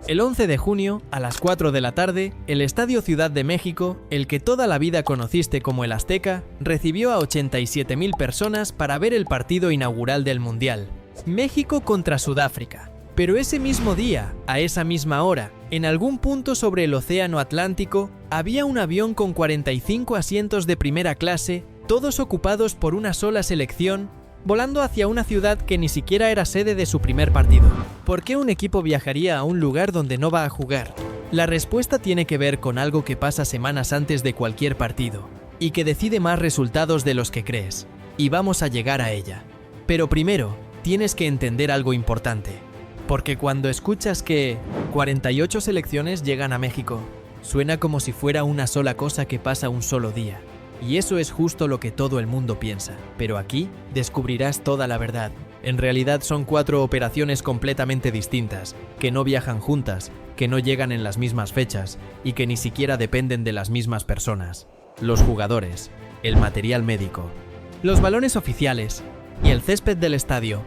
El 11 de junio, a las 4 de la tarde, el Estadio Ciudad de México, el que toda la vida conociste como el Azteca, recibió a 87.000 personas para ver el partido inaugural del Mundial. México contra Sudáfrica. Pero ese mismo día, a esa misma hora, en algún punto sobre el Océano Atlántico, había un avión con 45 asientos de primera clase, todos ocupados por una sola selección, volando hacia una ciudad que ni siquiera era sede de su primer partido. ¿Por qué un equipo viajaría a un lugar donde no va a jugar? La respuesta tiene que ver con algo que pasa semanas antes de cualquier partido, y que decide más resultados de los que crees. Y vamos a llegar a ella. Pero primero, tienes que entender algo importante. Porque cuando escuchas que 48 selecciones llegan a México, suena como si fuera una sola cosa que pasa un solo día. Y eso es justo lo que todo el mundo piensa. Pero aquí descubrirás toda la verdad. En realidad son 4 operaciones completamente distintas, que no viajan juntas, que no llegan en las mismas fechas y que ni siquiera dependen de las mismas personas. Los jugadores, el material médico, los balones oficiales y el césped del estadio.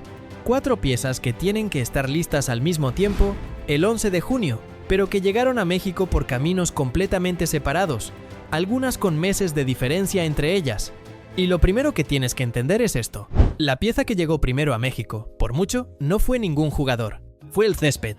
4 piezas que tienen que estar listas al mismo tiempo el 11 de junio, pero que llegaron a México por caminos completamente separados, algunas con meses de diferencia entre ellas. Y lo primero que tienes que entender es esto. La pieza que llegó primero a México, por mucho, no fue ningún jugador, fue el césped.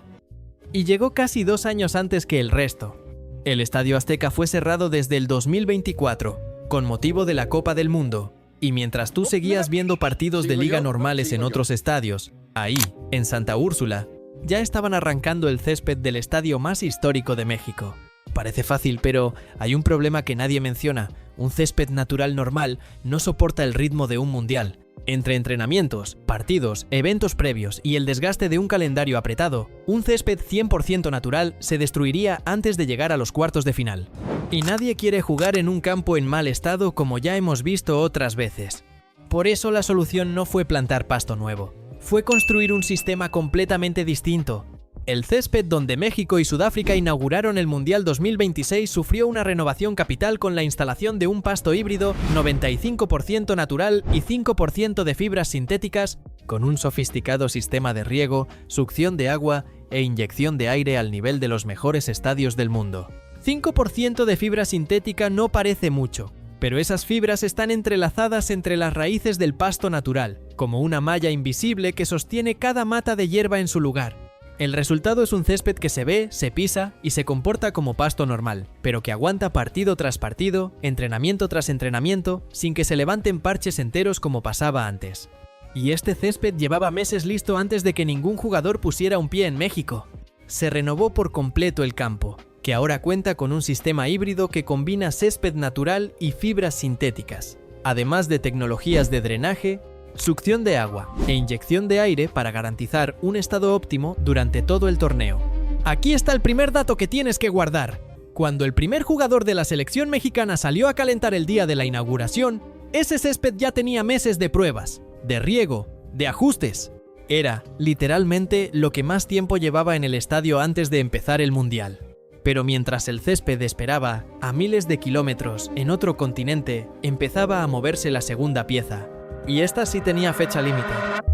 Y llegó casi 2 años antes que el resto. El Estadio Azteca fue cerrado desde el 2024, con motivo de la Copa del Mundo. Y mientras tú seguías viendo partidos de liga normales en otros estadios, ahí, en Santa Úrsula, ya estaban arrancando el césped del estadio más histórico de México. Parece fácil, pero hay un problema que nadie menciona. Un césped natural normal no soporta el ritmo de un mundial. Entre entrenamientos, partidos, eventos previos y el desgaste de un calendario apretado, un césped 100% natural se destruiría antes de llegar a los cuartos de final. Y nadie quiere jugar en un campo en mal estado como ya hemos visto otras veces. Por eso la solución no fue plantar pasto nuevo, fue construir un sistema completamente distinto. El césped donde México y Sudáfrica inauguraron el Mundial 2026 sufrió una renovación capital con la instalación de un pasto híbrido 95% natural y 5% de fibras sintéticas, con un sofisticado sistema de riego, succión de agua e inyección de aire al nivel de los mejores estadios del mundo. 5% de fibra sintética no parece mucho, pero esas fibras están entrelazadas entre las raíces del pasto natural, como una malla invisible que sostiene cada mata de hierba en su lugar. El resultado es un césped que se ve, se pisa y se comporta como pasto normal, pero que aguanta partido tras partido, entrenamiento tras entrenamiento, sin que se levanten parches enteros como pasaba antes. Y este césped llevaba meses listo antes de que ningún jugador pusiera un pie en México. Se renovó por completo el campo, que ahora cuenta con un sistema híbrido que combina césped natural y fibras sintéticas, además de tecnologías de drenaje, succión de agua e inyección de aire para garantizar un estado óptimo durante todo el torneo. Aquí está el primer dato que tienes que guardar. Cuando el primer jugador de la selección mexicana salió a calentar el día de la inauguración, ese césped ya tenía meses de pruebas, de riego, de ajustes. Era, literalmente, lo que más tiempo llevaba en el estadio antes de empezar el Mundial. Pero mientras el césped esperaba, a miles de kilómetros, en otro continente, empezaba a moverse la segunda pieza. Y esta sí tenía fecha límite.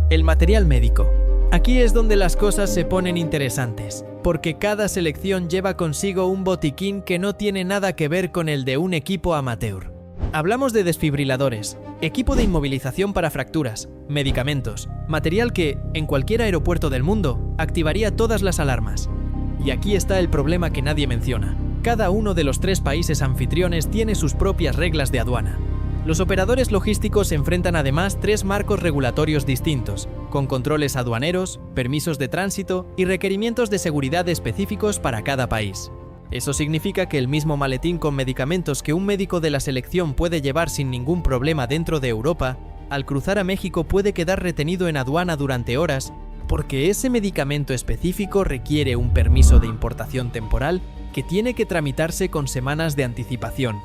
El material médico. Aquí es donde las cosas se ponen interesantes, porque cada selección lleva consigo un botiquín que no tiene nada que ver con el de un equipo amateur. Hablamos de desfibriladores, equipo de inmovilización para fracturas, medicamentos, material que, en cualquier aeropuerto del mundo, activaría todas las alarmas. Y aquí está el problema que nadie menciona. Cada uno de los 3 países anfitriones tiene sus propias reglas de aduana. Los operadores logísticos enfrentan además 3 marcos regulatorios distintos, con controles aduaneros, permisos de tránsito y requerimientos de seguridad específicos para cada país. Eso significa que el mismo maletín con medicamentos que un médico de la selección puede llevar sin ningún problema dentro de Europa, al cruzar a México puede quedar retenido en aduana durante horas, porque ese medicamento específico requiere un permiso de importación temporal que tiene que tramitarse con semanas de anticipación.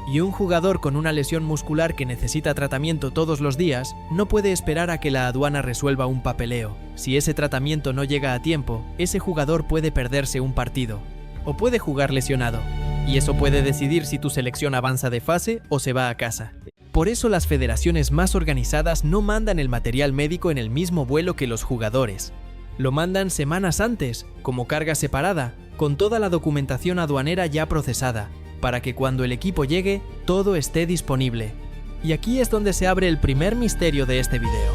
Y un jugador con una lesión muscular que necesita tratamiento todos los días no puede esperar a que la aduana resuelva un papeleo. Si ese tratamiento no llega a tiempo, ese jugador puede perderse un partido o puede jugar lesionado. Y eso puede decidir si tu selección avanza de fase o se va a casa. Por eso las federaciones más organizadas no mandan el material médico en el mismo vuelo que los jugadores. Lo mandan semanas antes, como carga separada, con toda la documentación aduanera ya procesada, para que cuando el equipo llegue, todo esté disponible. Y aquí es donde se abre el primer misterio de este video.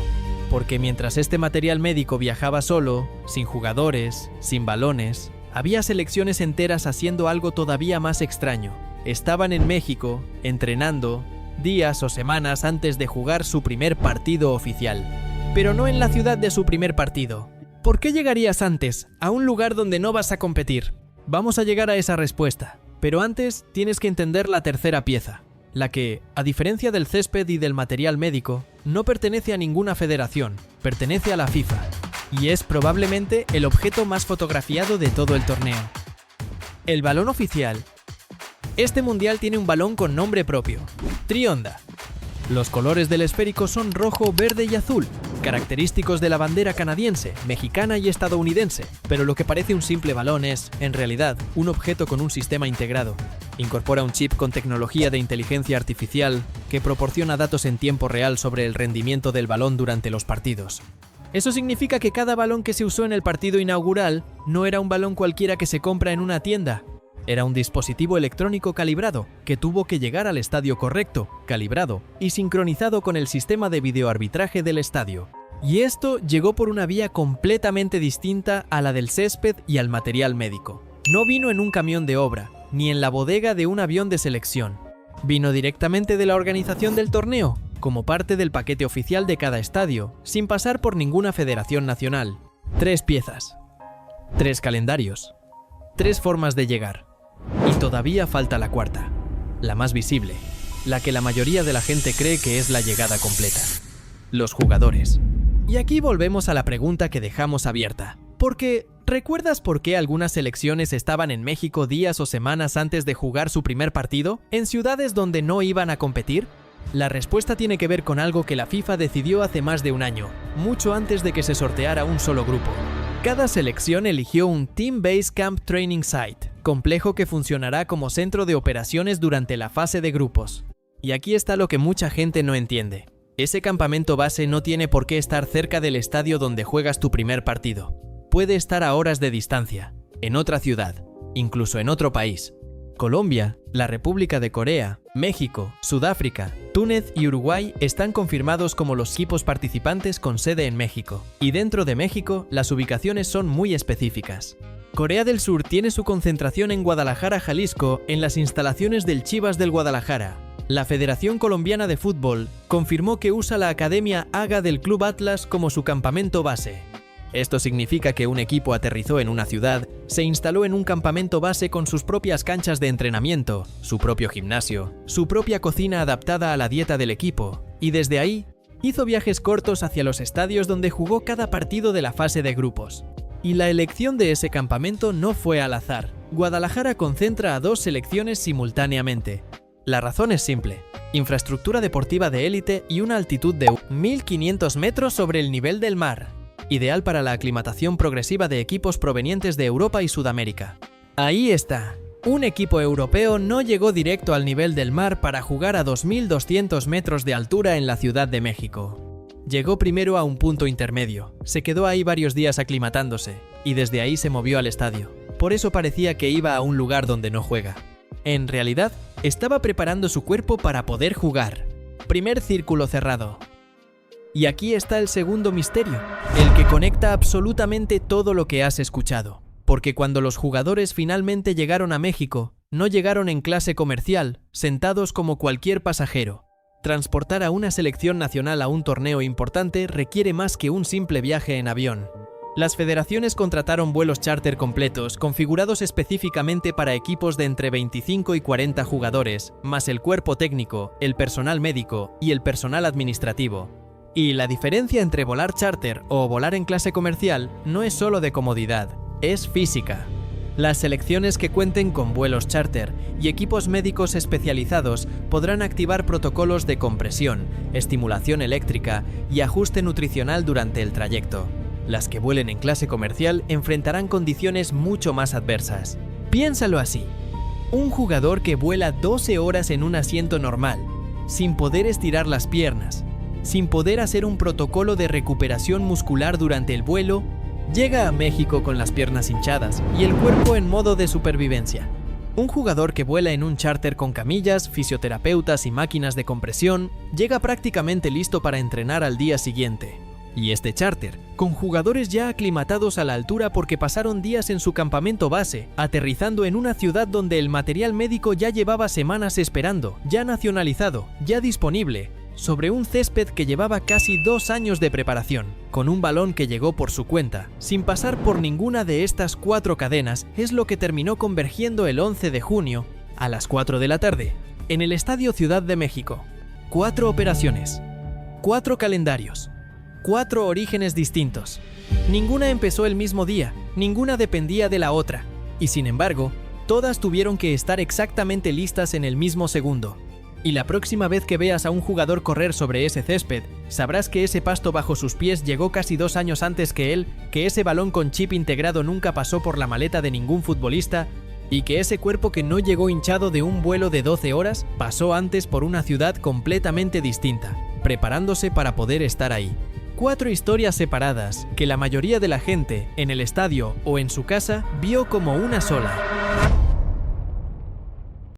Porque mientras este material médico viajaba solo, sin jugadores, sin balones, había selecciones enteras haciendo algo todavía más extraño. Estaban en México, entrenando, días o semanas antes de jugar su primer partido oficial. Pero no en la ciudad de su primer partido. ¿Por qué llegarías antes, a un lugar donde no vas a competir? Vamos a llegar a esa respuesta, pero antes tienes que entender la tercera pieza, la que, a diferencia del césped y del material médico, no pertenece a ninguna federación, pertenece a la FIFA, y es probablemente el objeto más fotografiado de todo el torneo. El balón oficial. Este mundial tiene un balón con nombre propio, Trionda. Los colores del esférico son rojo, verde y azul, característicos de la bandera canadiense, mexicana y estadounidense, pero lo que parece un simple balón es, en realidad, un objeto con un sistema integrado. Incorpora un chip con tecnología de inteligencia artificial que proporciona datos en tiempo real sobre el rendimiento del balón durante los partidos. Eso significa que cada balón que se usó en el partido inaugural no era un balón cualquiera que se compra en una tienda. Era un dispositivo electrónico calibrado, que tuvo que llegar al estadio correcto, calibrado y sincronizado con el sistema de videoarbitraje del estadio. Y esto llegó por una vía completamente distinta a la del césped y al material médico. No vino en un camión de obra, ni en la bodega de un avión de selección. Vino directamente de la organización del torneo, como parte del paquete oficial de cada estadio, sin pasar por ninguna federación nacional. 3 piezas, 3 calendarios, 3 formas de llegar. Y todavía falta la cuarta, la más visible, la que la mayoría de la gente cree que es la llegada completa. Los jugadores. Y aquí volvemos a la pregunta que dejamos abierta. Porque, ¿recuerdas por qué algunas selecciones estaban en México días o semanas antes de jugar su primer partido, en ciudades donde no iban a competir? La respuesta tiene que ver con algo que la FIFA decidió hace más de un año, mucho antes de que se sorteara un solo grupo. Cada selección eligió un Team Base Camp Training Site, complejo que funcionará como centro de operaciones durante la fase de grupos. Y aquí está lo que mucha gente no entiende. Ese campamento base no tiene por qué estar cerca del estadio donde juegas tu primer partido. Puede estar a horas de distancia, en otra ciudad, incluso en otro país. Colombia, la República de Corea, México, Sudáfrica, Túnez y Uruguay están confirmados como los equipos participantes con sede en México. Y dentro de México, las ubicaciones son muy específicas. Corea del Sur tiene su concentración en Guadalajara, Jalisco, en las instalaciones del Chivas del Guadalajara. La Federación Colombiana de Fútbol confirmó que usa la Academia AGA del Club Atlas como su campamento base. Esto significa que un equipo aterrizó en una ciudad, se instaló en un campamento base con sus propias canchas de entrenamiento, su propio gimnasio, su propia cocina adaptada a la dieta del equipo, y desde ahí, hizo viajes cortos hacia los estadios donde jugó cada partido de la fase de grupos. Y la elección de ese campamento no fue al azar. Guadalajara concentra a 2 selecciones simultáneamente. La razón es simple: infraestructura deportiva de élite y una altitud de 1.500 metros sobre el nivel del mar. Ideal para la aclimatación progresiva de equipos provenientes de Europa y Sudamérica. Ahí está. Un equipo europeo no llegó directo al nivel del mar para jugar a 2.200 metros de altura en la Ciudad de México. Llegó primero a un punto intermedio, se quedó ahí varios días aclimatándose, y desde ahí se movió al estadio. Por eso parecía que iba a un lugar donde no juega. En realidad, estaba preparando su cuerpo para poder jugar. Primer círculo cerrado. Y aquí está el segundo misterio, el que conecta absolutamente todo lo que has escuchado. Porque cuando los jugadores finalmente llegaron a México, no llegaron en clase comercial, sentados como cualquier pasajero. Transportar a una selección nacional a un torneo importante requiere más que un simple viaje en avión. Las federaciones contrataron vuelos charter completos, configurados específicamente para equipos de entre 25 y 40 jugadores, más el cuerpo técnico, el personal médico y el personal administrativo. Y la diferencia entre volar charter o volar en clase comercial no es solo de comodidad, es física. Las selecciones que cuenten con vuelos charter y equipos médicos especializados podrán activar protocolos de compresión, estimulación eléctrica y ajuste nutricional durante el trayecto. Las que vuelen en clase comercial enfrentarán condiciones mucho más adversas. Piénsalo así: un jugador que vuela 12 horas en un asiento normal, sin poder estirar las piernas, sin poder hacer un protocolo de recuperación muscular durante el vuelo, Llega a México con las piernas hinchadas y el cuerpo en modo de supervivencia. Un jugador que vuela en un charter con camillas, fisioterapeutas y máquinas de compresión llega prácticamente listo para entrenar al día siguiente. Y este charter, con jugadores ya aclimatados a la altura porque pasaron días en su campamento base, aterrizando en una ciudad donde el material médico ya llevaba semanas esperando, ya nacionalizado, ya disponible, sobre un césped que llevaba casi 2 años de preparación, con un balón que llegó por su cuenta, sin pasar por ninguna de estas 4 cadenas, es lo que terminó convergiendo el 11 de junio, a las 4 de la tarde, en el Estadio Ciudad de México. 4 operaciones, 4 calendarios, 4 orígenes distintos. Ninguna empezó el mismo día, ninguna dependía de la otra, y sin embargo, todas tuvieron que estar exactamente listas en el mismo segundo. Y la próxima vez que veas a un jugador correr sobre ese césped, sabrás que ese pasto bajo sus pies llegó casi 2 años antes que él, que ese balón con chip integrado nunca pasó por la maleta de ningún futbolista, y que ese cuerpo que no llegó hinchado de un vuelo de 12 horas pasó antes por una ciudad completamente distinta, preparándose para poder estar ahí. 4 historias separadas que la mayoría de la gente, en el estadio o en su casa, vio como una sola.